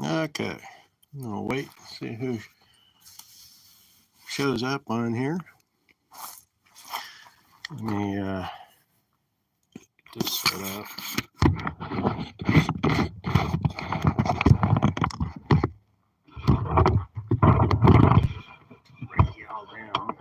Okay, I'm gonna wait, see who shows up on here. Let me get this set up. Break y'all down.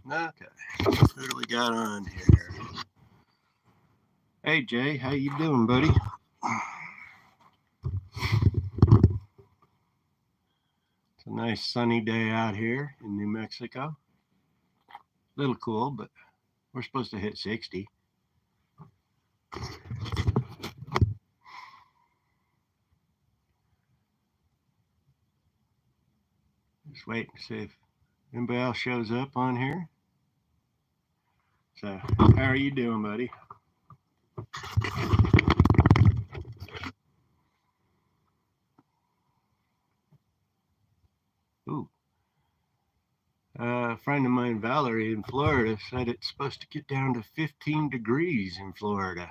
Okay, who do we got on here? Hey Jay, how you doing, buddy? It's a nice sunny day out here in New Mexico. A little cool, but we're supposed to hit 60. Just wait and see if anybody else shows up on here. So, how are you doing, buddy? Ooh. A friend of mine, Valerie, in Florida, said it's supposed to get down to 15 degrees in Florida.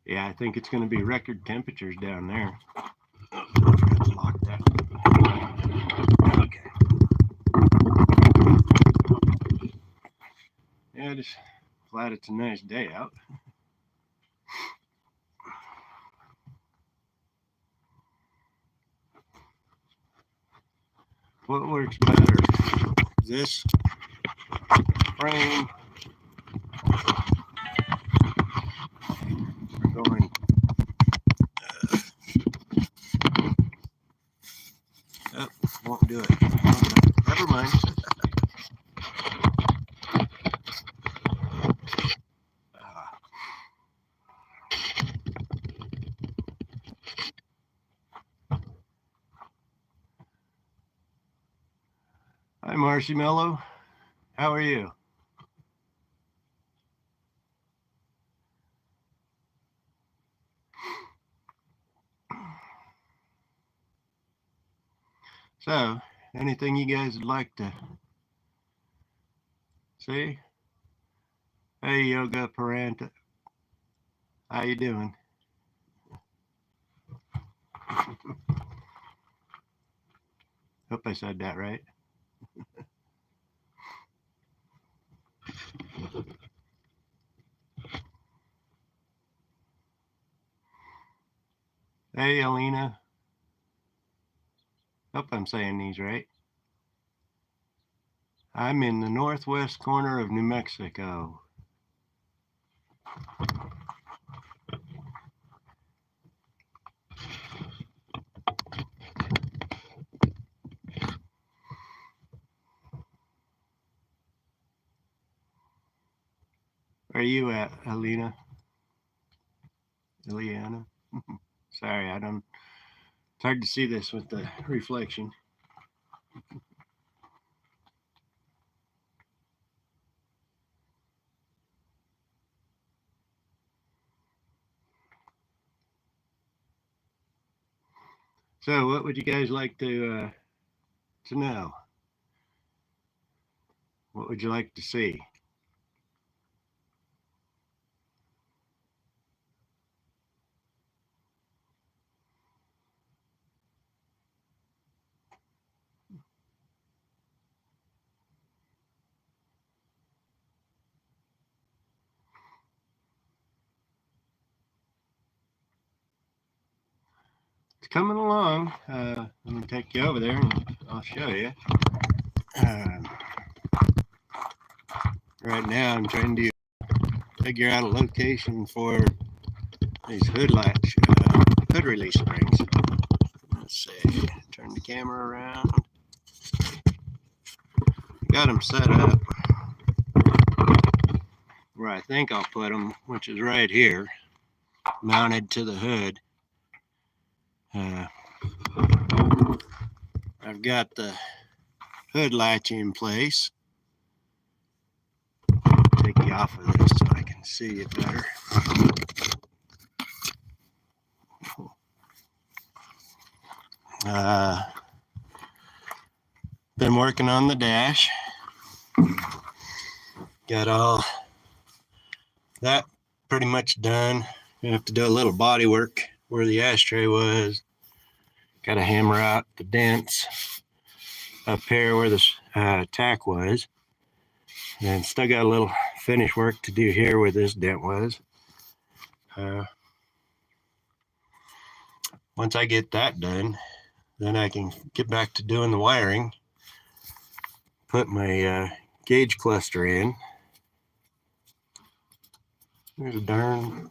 Yeah, I think it's going to be record temperatures down there. Oh, I forgot to lock that. Okay. Yeah, just glad it's a nice day out. What works better? This frame or going oh, won't do it. Never mind. Hi, Marcy Mello. How are you? So, anything you guys would like to see? Hey, Yoga Paranta. How you doing? Hope I said that right. Hey, Alina. Hope I'm saying these right. I'm in the northwest corner of New Mexico. Where are you at, Alina? Ileana? Sorry, I don't. It's hard to see this with the reflection. So, what would you guys like to know? What would you like to see? It's coming along. Let me take you over there and I'll show you. Right now, I'm trying to figure out a location for these hood latch, hood release springs. Let's see. Turn the camera around. Got them set up where I think I'll put them, which is right here, mounted to the hood. I've got the hood latch in place. Take you off of this so I can see it better. Been working on the dash. Got all that pretty much done. Gonna have to do a little body work where the ashtray was. Got to hammer out the dents up here where the tack was. And still got a little finish work to do here where this dent was. Once I get that done, then I can get back to doing the wiring. Put my gauge cluster in. There's a darn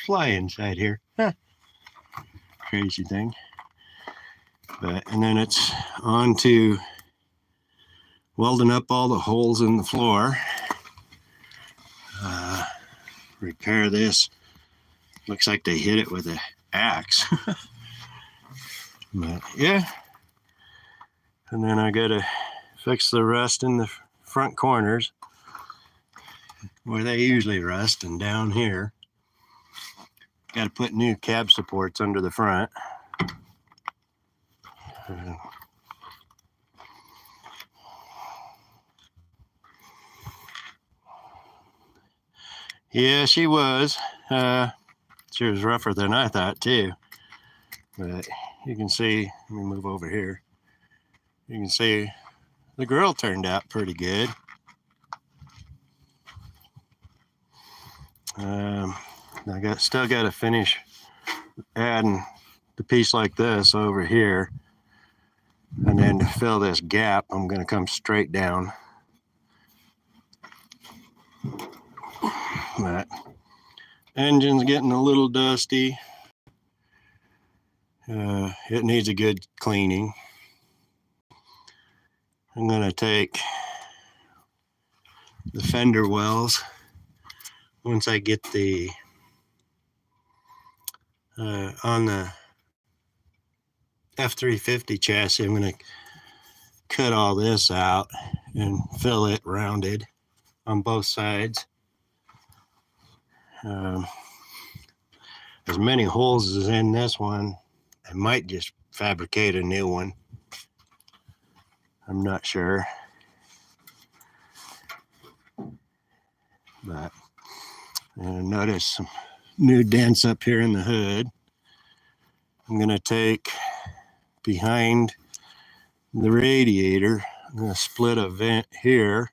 fly inside here. Huh. Crazy thing. And then it's on to welding up all the holes in the floor. Repair this. Looks like they hit it with an axe. But yeah. And then I gotta fix the rust in the front corners where they usually rust, and down here. Got to put new cab supports under the front. Yeah, she was. She was rougher than I thought too. But you can see, let me move over here. You can see the grill turned out pretty good. I still got to finish adding the piece like this over here, and then to fill this gap, I'm going to come straight down. That engine's getting a little dusty. It needs a good cleaning. I'm going to take the fender wells. Once I get the on the F350 chassis, I'm going to cut all this out and fill it rounded on both sides. As many holes as in this one, I might just fabricate a new one. I'm not sure. But notice some new dents up here in the hood. I'm going to take behind the radiator, I'm going to split a vent here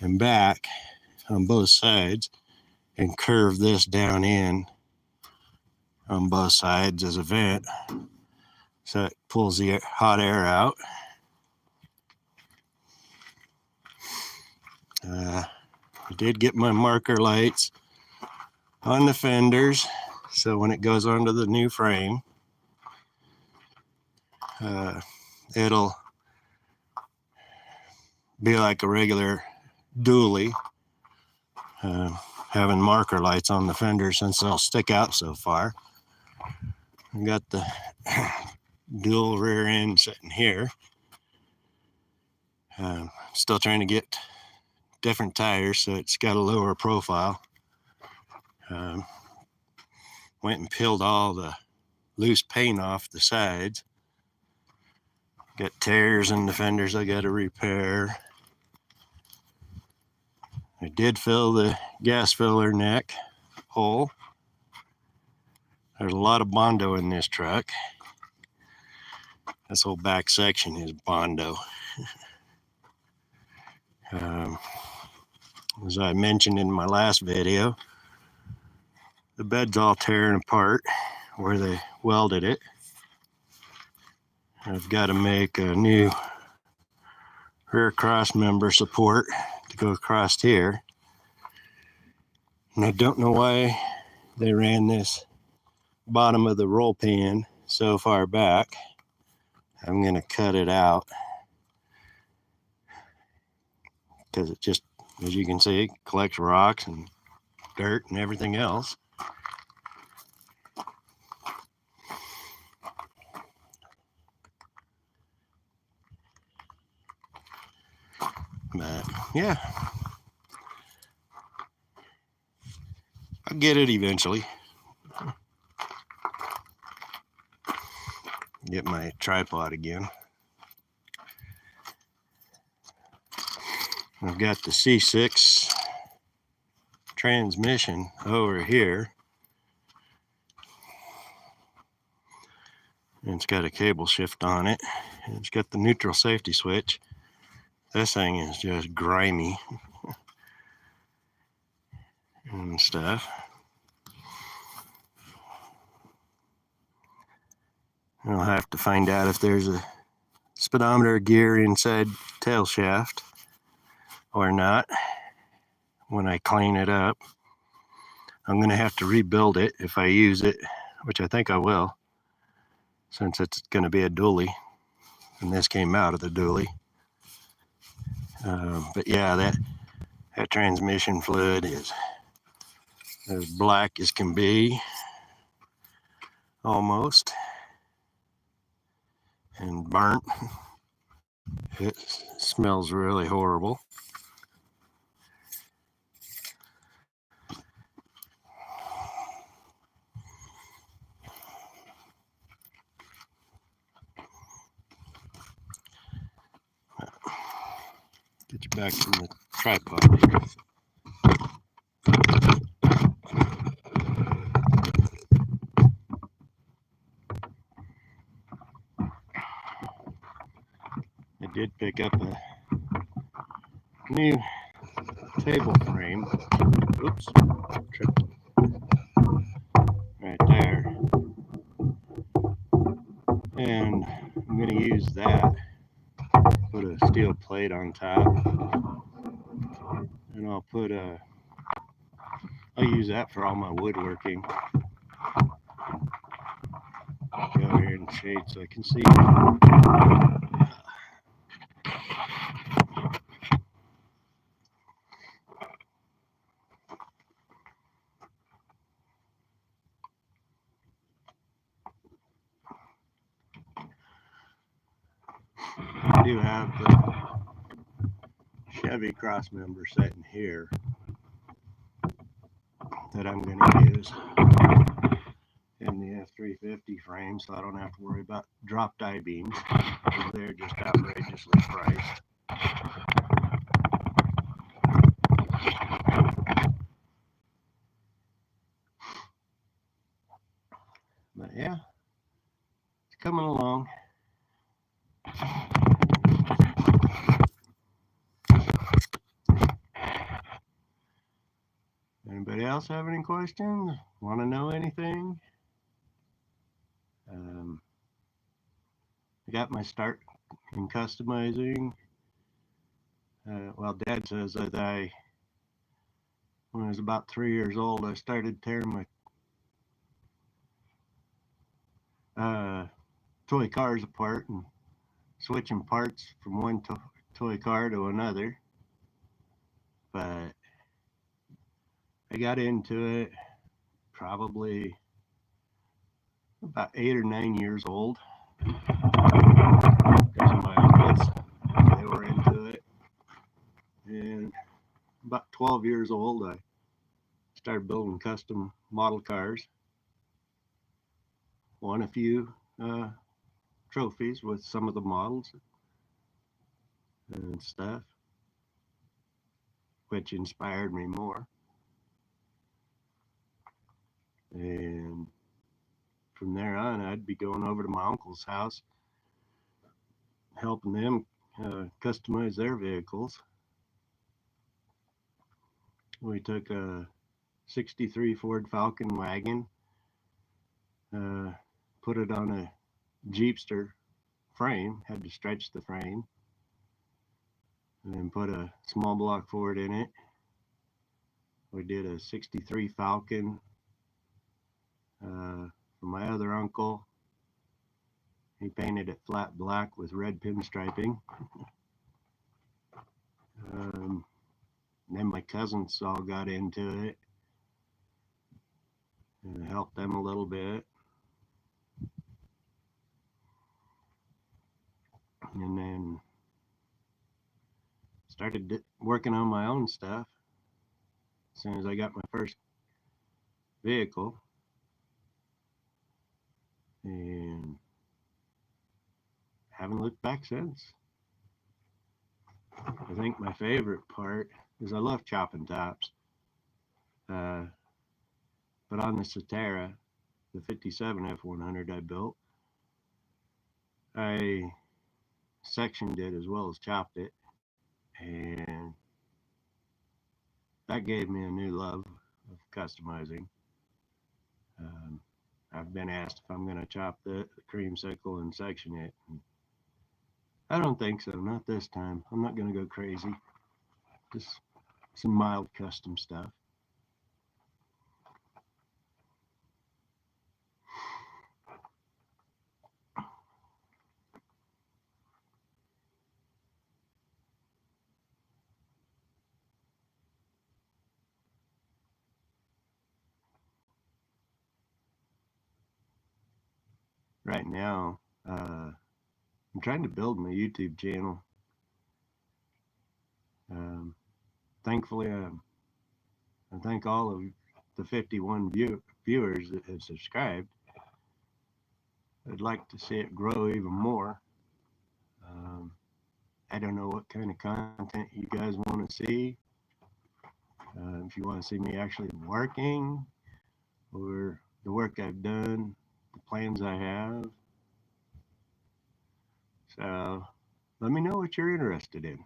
and back on both sides and curve this down in on both sides as a vent so it pulls the hot air out. I did get my marker lights on the fenders, so when it goes onto the new frame, it'll be like a regular dually, having marker lights on the fenders since they'll stick out so far. I got the dual rear end sitting here. Still trying to get different tires so it's got a lower profile. Went and peeled all the loose paint off the sides. Got tears in the fenders I got to repair. I did fill the gas filler neck hole. There's a lot of Bondo in this truck. This whole back section is Bondo. As I mentioned in my last video, the bed's all tearing apart where they welded it. I've got to make a new rear cross member support to go across here. And I don't know why they ran this bottom of the roll pan so far back. I'm going to cut it out because it just, as you can see, it collects rocks and dirt and everything else. yeah, I'll get it eventually. Get my tripod again. I've got the C6 transmission over here. And it's got a cable shift on it. And it's got the neutral safety switch. This thing is just grimy and stuff. I'll have to find out if there's a speedometer gear inside tail shaft or not when I clean it up. I'm going to have to rebuild it if I use it, which I think I will, since it's going to be a dually, and this came out of the dually. But yeah, that transmission fluid is as black as can be, almost, and burnt. It smells really horrible. Get you back from the tripod here. I did pick up a new table frame. Oops, tripped right there. And I'm going to use that. Put a steel plate on top. And I'll use that for all my woodworking. Go over here in the shade so I can see. I do have the Chevy cross member sitting here that I'm going to use in the F350 frame, so I don't have to worry about dropped I-beams. They're just outrageously priced. But yeah, it's coming along. Anybody else have any questions? Want to know anything? I got my start in customizing. Well, Dad says that when I was about 3 years old, I started tearing my toy cars apart and switching parts from one toy car to another. But I got into it probably about 8 or 9 years old because of my uncles. They were into it. And about 12 years old, I started building custom model cars. Won a few trophies with some of the models and stuff, which inspired me more. And from there on, I'd be going over to my uncle's house, helping them customize their vehicles. We took a 63 Ford Falcon wagon, put it on a Jeepster frame, had to stretch the frame, and then put a small block Ford in it. We did a 63 Falcon for my other uncle. He painted it flat black with red pinstriping. Then my cousins all got into it and I helped them a little bit. And then started working on my own stuff as soon as I got my first vehicle, and haven't looked back since. I think my favorite part is I love chopping tops, but on the Cetera, the 57 F100 I built, I sectioned it as well as chopped it, and that gave me a new love of customizing. I've been asked if I'm going to chop the creamsicle and section it. And I don't think so, not this time. I'm not going to go crazy. Just some mild custom stuff. Right now, I'm trying to build my YouTube channel. Thankfully, I thank all of the 51 viewers that have subscribed. I'd like to see it grow even more. I don't know what kind of content you guys want to see. If you want to see me actually working, or the work I've done, the plans I have. So let me know what you're interested in.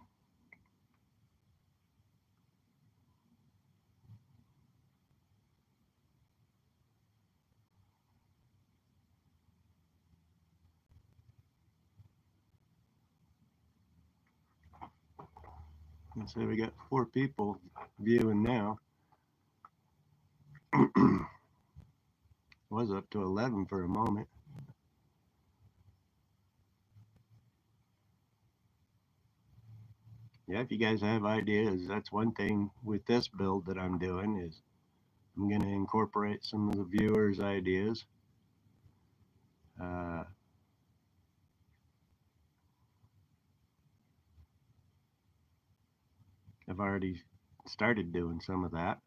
Let's say we got 4 people viewing now. Was up to 11 for a moment. Yeah, if you guys have ideas, that's one thing with this build that I'm doing, is I'm going to incorporate some of the viewers' ideas. I've already started doing some of that.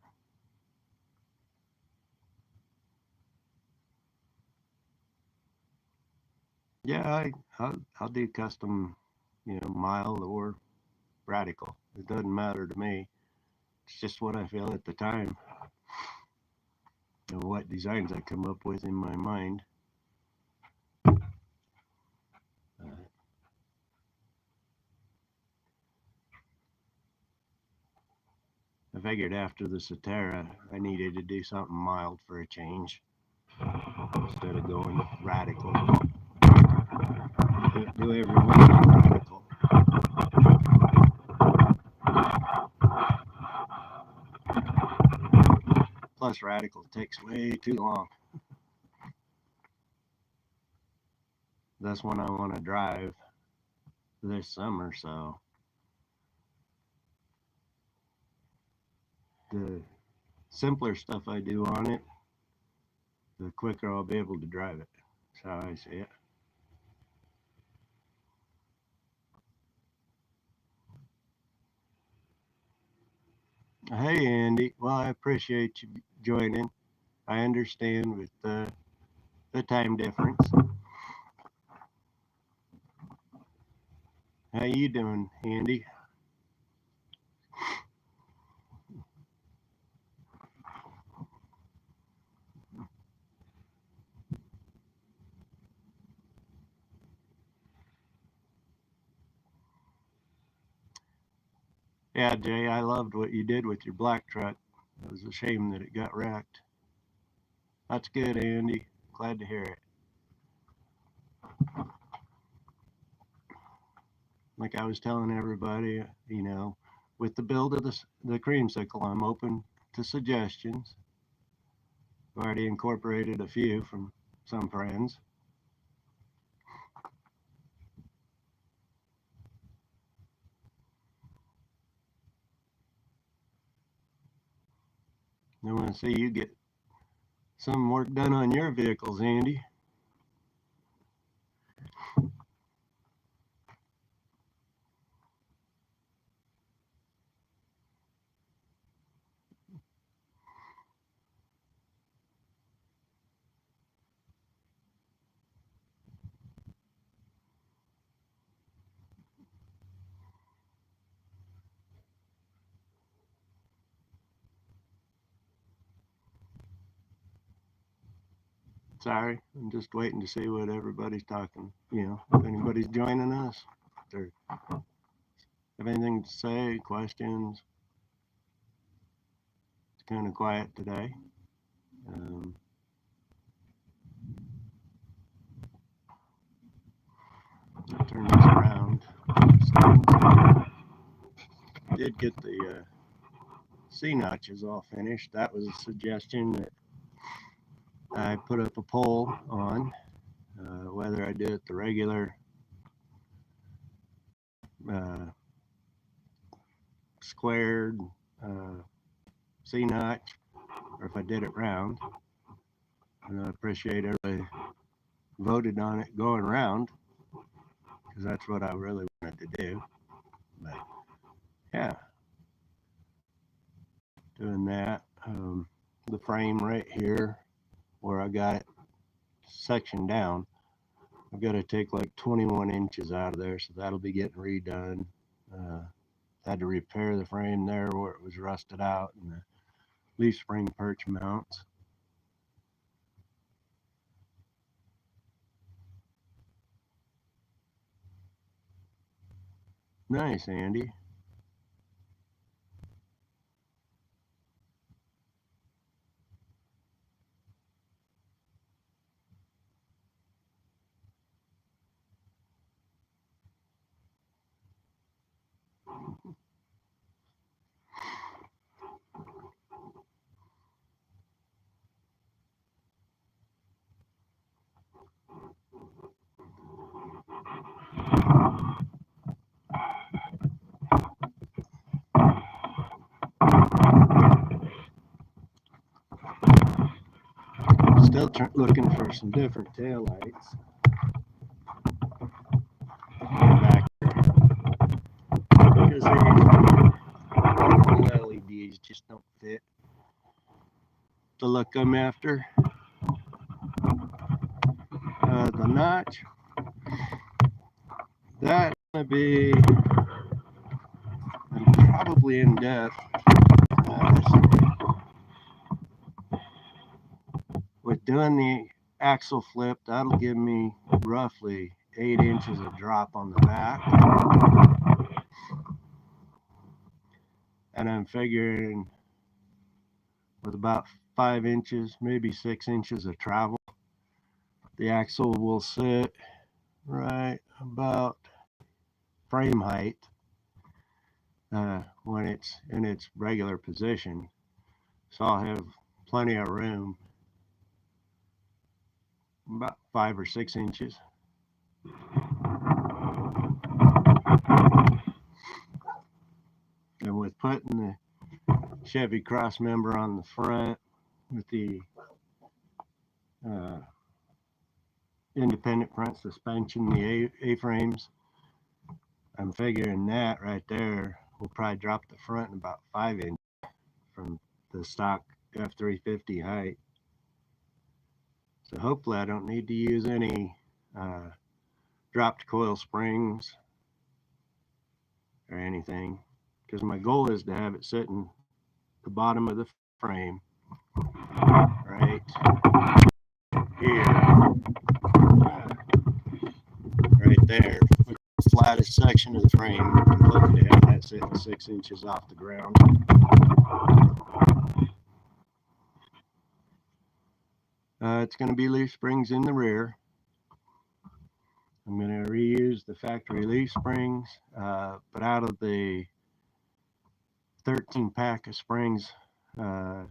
Yeah, I'll do custom, mild or radical. It doesn't matter to me. It's just what I feel at the time and what designs I come up with in my mind. I figured after the Cetera, I needed to do something mild for a change instead of going radical. Do everyone radical. Plus, radical takes way too long. That's one I want to drive this summer, so the simpler stuff I do on it, the quicker I'll be able to drive it. That's how I see it. Hey, Andy. Well, I appreciate you joining. I understand with the time difference. How you doing, Andy? Yeah, Jay, I loved what you did with your black truck. It was a shame that it got wrecked. That's good, Andy. Glad to hear it. Like I was telling everybody, with the build of the creamsicle, I'm open to suggestions. I've already incorporated a few from some friends. I want to see you get some work done on your vehicles, Andy. Sorry, I'm just waiting to see what everybody's talking. You know, if anybody's joining us, if they have anything to say, questions. It's kind of quiet today. I'll turn this around. Did get the C notches all finished. That was a suggestion that I put up a poll on whether I did it the regular squared C notch or if I did it round. And I appreciate everybody voted on it going round because that's what I really wanted to do. But yeah, doing that. The frame right here where I got it sectioned down, I've got to take like 21 inches out of there, so that'll be getting redone. Had to repair the frame there where it was rusted out and the leaf spring perch mounts. Nice, Andy. Still looking for some different tail lights. Back because the LEDs just don't fit the look I'm after. The notch, that's gonna be probably in depth. With doing the axle flip, that'll give me roughly 8 inches of drop on the back. And I'm figuring with about 5 inches, maybe 6 inches of travel, the axle will sit right about frame height when it's in its regular position. So I'll have plenty of room, about 5 or 6 inches. And with putting the Chevy cross member on the front with the independent front suspension, the A-frames, I'm figuring that right there will probably drop the front about 5 inches from the stock F350 height. So hopefully I don't need to use any dropped coil springs or anything, because my goal is to have it sitting the bottom of the frame right here, right there, with the flattest section of the frame. I'm hoping to have that sitting 6 inches off the ground. It's going to be leaf springs in the rear. I'm going to reuse the factory leaf springs, but out of the 13 pack of springs, I'm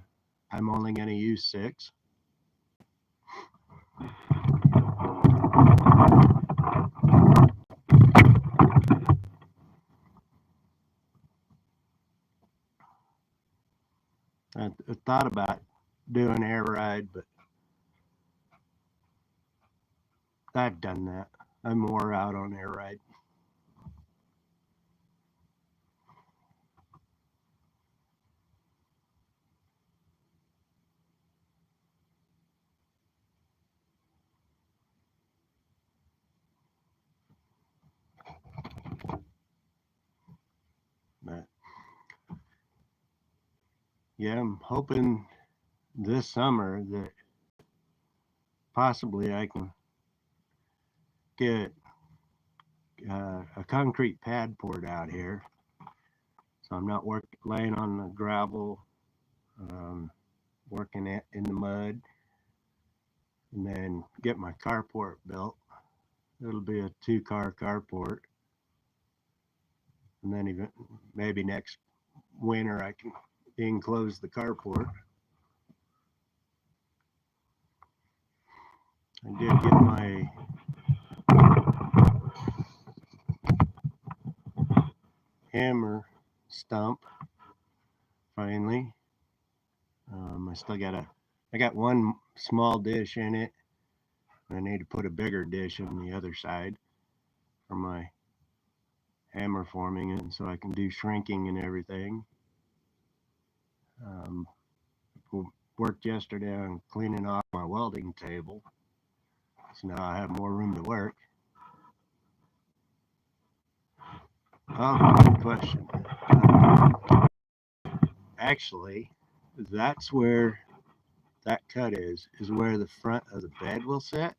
only going to use 6. I thought about doing air ride, but I've done that. I'm more out on air ride. But yeah, I'm hoping this summer that possibly I can get a concrete pad poured out here, so I'm not laying on the gravel, working it in the mud, and then get my carport built. It'll be a 2-car carport, and then even maybe next winter I can enclose the carport. I did get my hammer stump finally. I got one small dish in it. I need to put a bigger dish on the other side for my hammer forming it, so I can do shrinking and everything. Worked yesterday on cleaning off my welding table, so now I have more room to work. Oh, good question. Actually, that's where that cut is where the front of the bed will sit,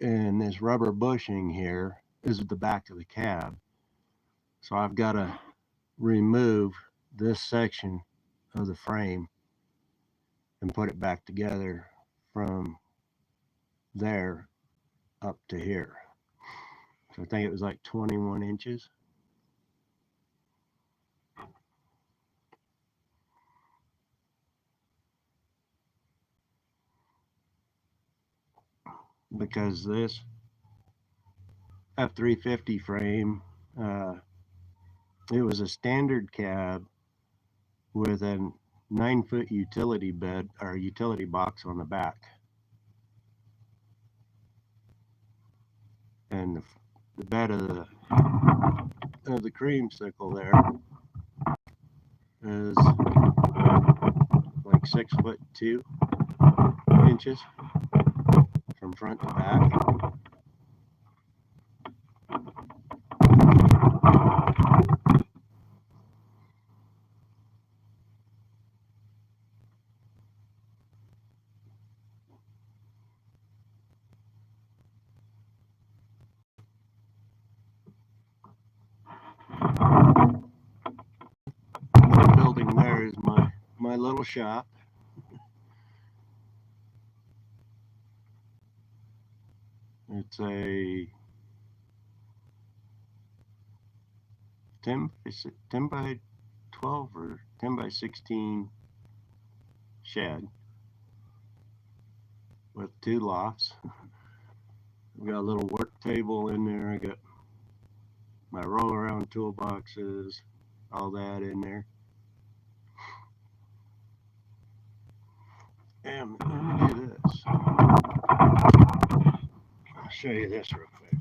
and this rubber bushing here is the back of the cab. So I've got to remove this section of the frame and put it back together from there up to here. So I think it was like 21 inches. Because this F350 frame, it was a standard cab with a 9-foot utility bed or utility box on the back, and the bed of the creamsicle there is like 6'2" from front to back. The building there is my little shop. It's a 10 by 12 or 10 by 16 shed with 2 lofts. I've got a little work table in there. I got my roll around toolboxes, all that in there. And let me do this. I'll show you this real quick.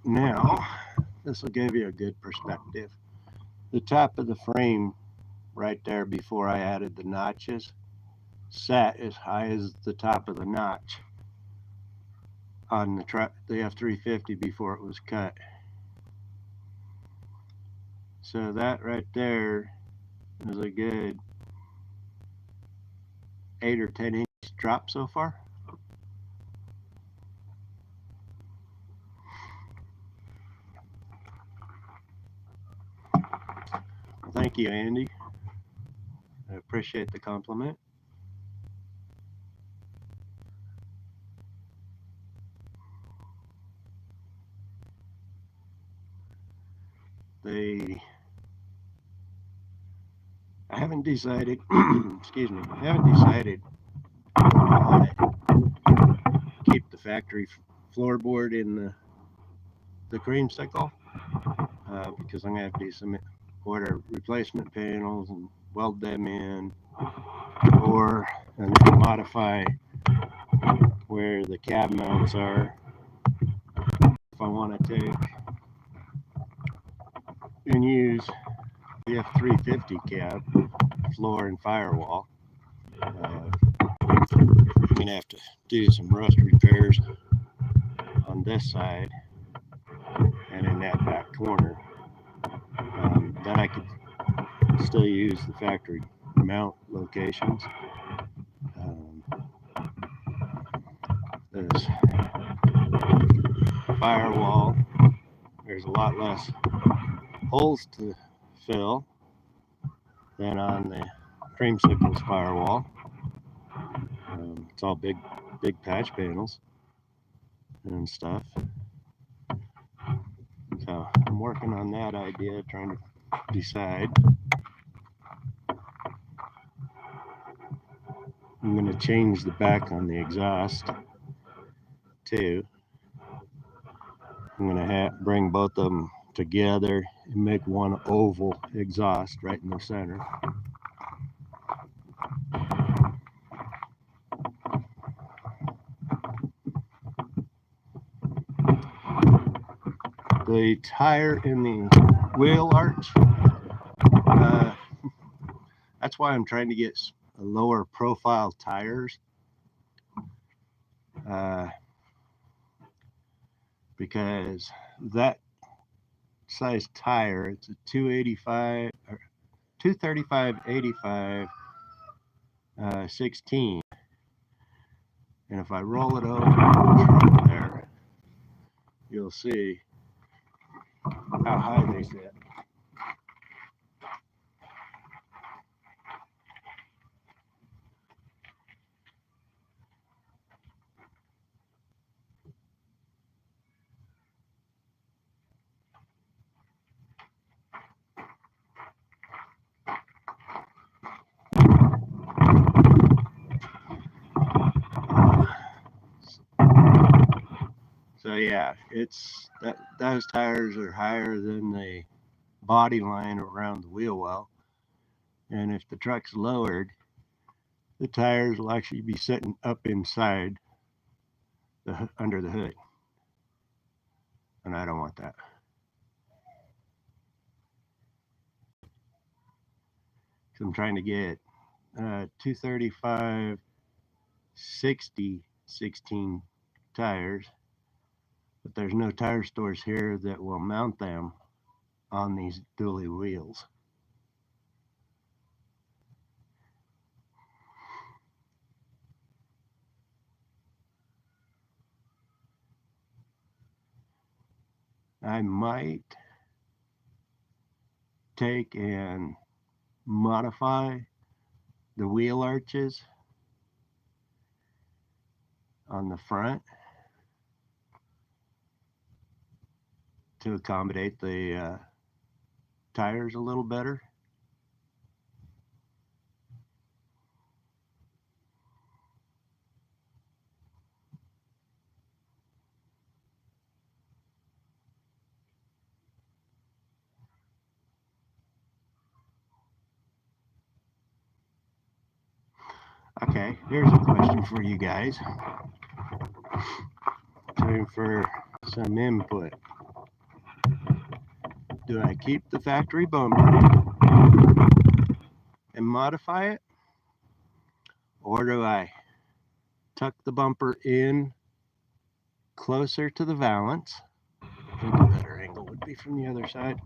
Now, this will give you a good perspective. The top of the frame right there before I added the notches sat as high as the top of the notch on the F350 before it was cut. So that right there is a good 8 or 10 inch drop so far. Thank you, Andy. I appreciate the compliment. I haven't decided, excuse me, I haven't decided if I want to keep the factory floorboard in the creamsicle, because I'm going to have to do some order replacement panels and weld them in, and then modify where the cab mounts are. If I want to take and use the F350 cab floor and firewall. I'm gonna have to do some rust repairs on this side and in that back corner. Then I could still use the factory mount locations. This firewall, there's a lot less holes to fill than on the creamsicles firewall. It's all big patch panels and stuff. So I'm working on that idea, trying to decide. I'm going to change the back on the exhaust too. I'm going to bring both of them together and make one oval exhaust right in the center. The tire in the wheel arch, that's why I'm trying to get lower profile tires, because that size tire, it's a 285 or 235/85 16, and if I roll it over there, you'll see how high they sit. So yeah, it's those tires are higher than the body line around the wheel well, and if the truck's lowered, the tires will actually be sitting up inside under the hood, and I don't want that. So I'm trying to get 235/60 16 tires, but there's no tire stores here that will mount them on these dually wheels. I might take and modify the wheel arches on the front to accommodate the tires a little better. Okay, here's a question for you guys. Time for some input. Do I keep the factory bumper and modify it? Or do I tuck the bumper in closer to the valance? I think a better angle would be from the other side.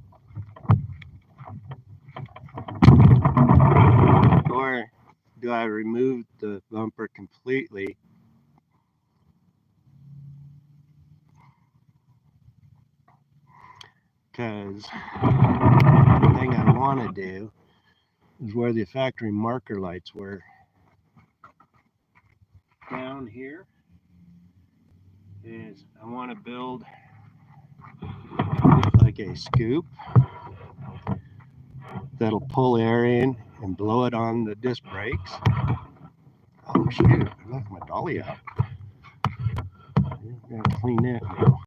Or do I remove the bumper completely because the thing I want to do is where the factory marker lights were down here is I want to build like a scoop that'll pull air in and blow it on the disc brakes. Oh shoot, I left my dolly out. I gotta clean that now.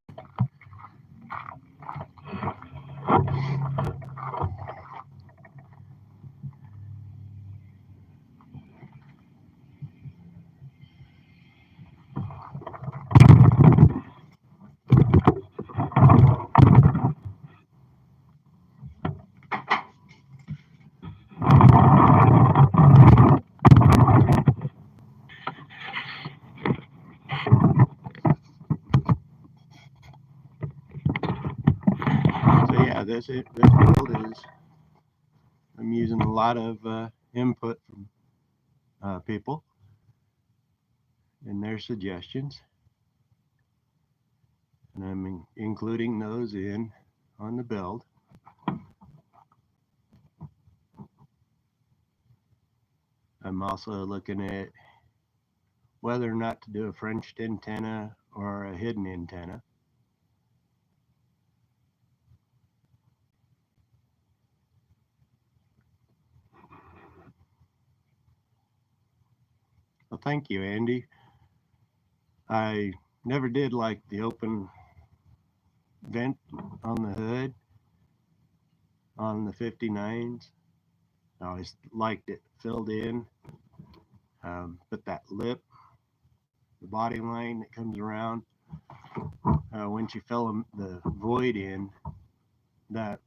this build is, I'm using a lot of input from people and their suggestions, and I'm including those in on the build. I'm also looking at whether or not to do a Frenched antenna or a hidden antenna. Well, thank you, Andy. I never did like the open vent on the hood on the 59s. I always liked it filled in, but that lip, the body line that comes around, once you fill the void in, that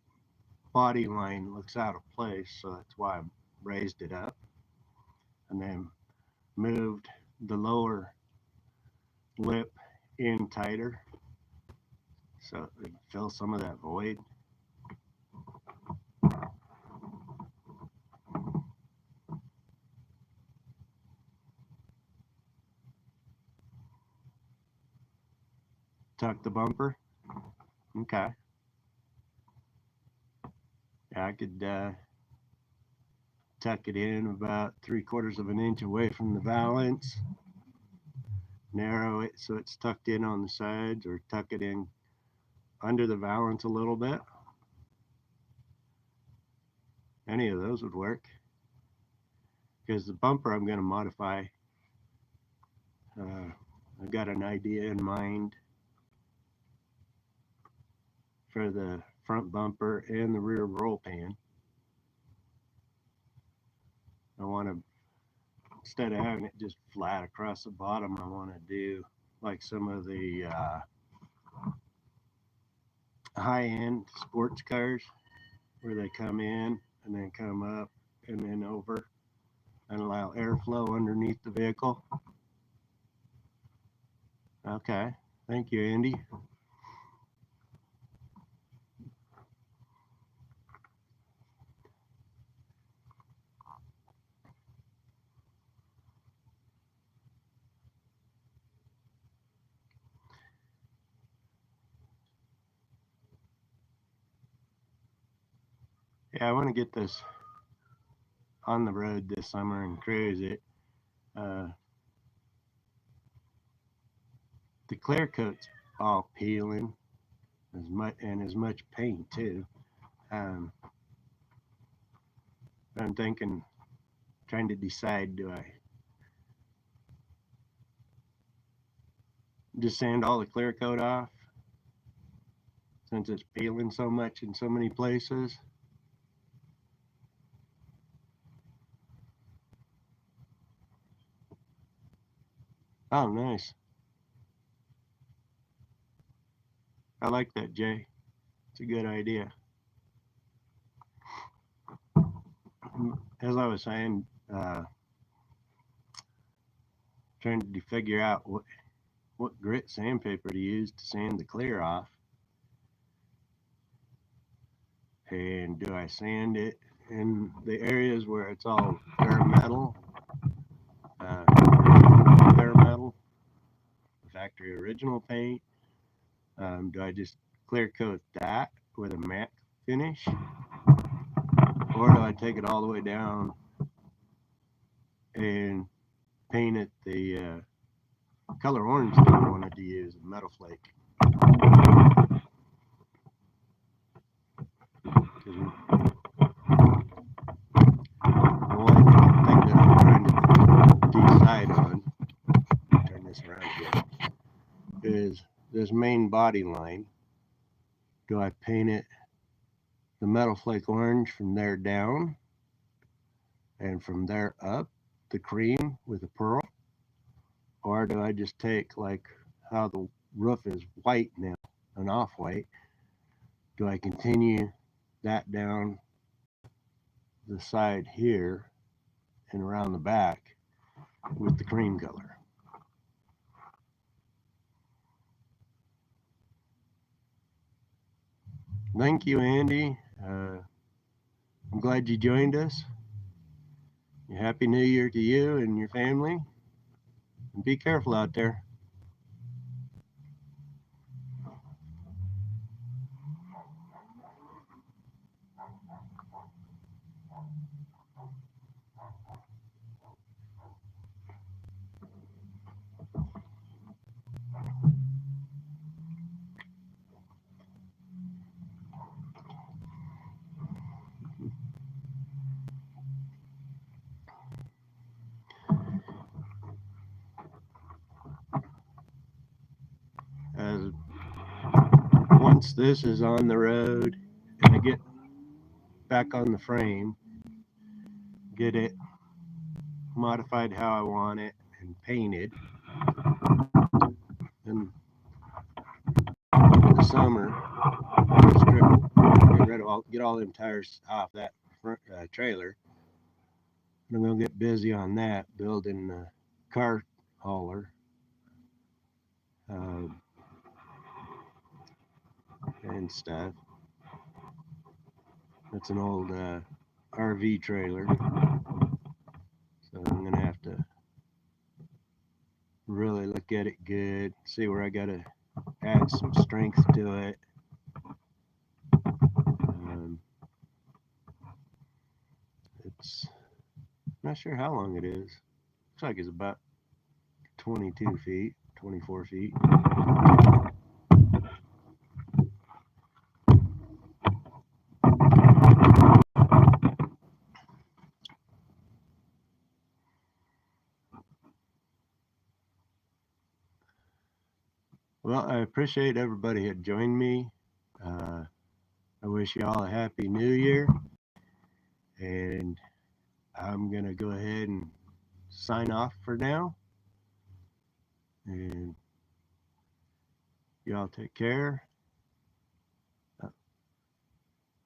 body line looks out of place, so that's why I raised it up and then moved the lower lip in tighter so it would fill some of that void. Tuck the bumper. Okay. Yeah, I could tuck it in about 3/4 of an inch away from the valance, narrow it so it's tucked in on the sides, or tuck it in under the valance a little bit. Any of those would work, because the bumper I'm going to modify. I've got an idea in mind for the front bumper and the rear roll pan. I want to, instead of having it just flat across the bottom, I want to do like some of the high-end sports cars, where they come in and then come up and then over and allow airflow underneath the vehicle. Okay, thank you, Andy. Yeah, I want to get this on the road this summer and cruise it. The clear coat's all peeling, as much paint too. I'm thinking, trying to decide, do I just sand all the clear coat off since it's peeling so much in so many places? Oh, nice. I like that, Jay. It's a good idea. As I was saying, trying to figure out what grit sandpaper to use to sand the clear off. And do I sand it in the areas where it's all bare metal, factory original paint? Do I just clear coat that with a matte finish, or do I take it all the way down and paint it the color orange that I wanted to use, metal flake? One thing that I'm trying to decide on, turn this around here, is this main body line. Do I paint it the metal flake orange from there down, and from there up the cream with the pearl? Or do I just take, like how the roof is white now, an off-white, do I continue that down the side here and around the back with the cream color? thank you, Andy. I'm glad you joined us. Happy New Year to you and your family. And be careful out there. Once this is on the road and I get back on the frame, get it modified how I want it and painted, and over the summer, get all them tires off that front trailer. And I'm gonna get busy on that, building a car hauler. And stuff. That's an old RV trailer, so I'm gonna have to really look at it good, see where I gotta add some strength to it. It's not sure how long it is. Looks like it's about 22 feet, 24 feet. Well, I appreciate everybody that joined me. I wish you all a happy new year. And I'm going to go ahead and sign off for now. And y'all take care.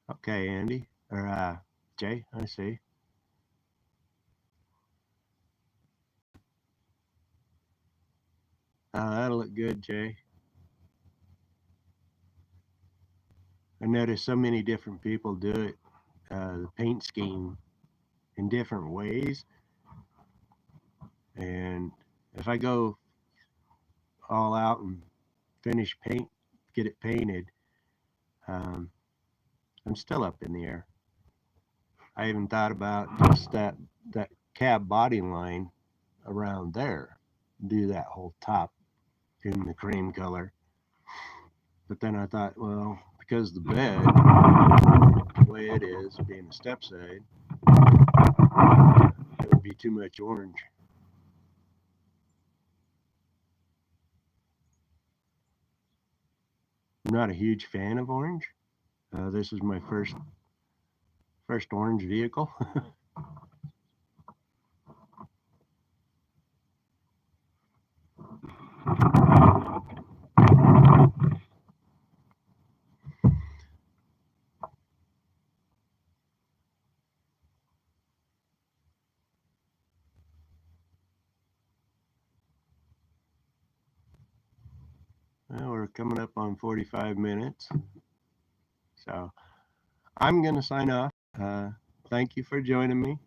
Okay, Andy. Or Jay, I see. That'll look good, Jay. I noticed so many different people do it, the paint scheme in different ways. And if I go all out and finish paint, get it painted, I'm still up in the air. I even thought about just that cab body line around there, do that whole top in the cream color. But then I thought, well, because the bed, the way it is, being a step side, it would be too much orange. I'm not a huge fan of orange. This is my first orange vehicle. Well, we're coming up on 45 minutes. So I'm going to sign off. Thank you for joining me.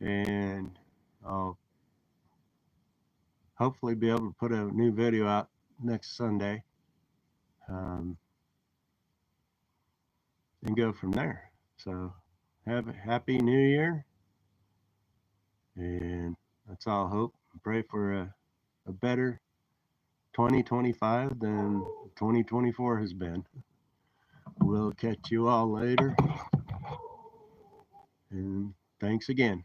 And I'll hopefully be able to put a new video out next Sunday. And go from there. So have a happy new year. And let's all hope and pray for a better 2025 than 2024 has been. We'll catch you all later. And thanks again.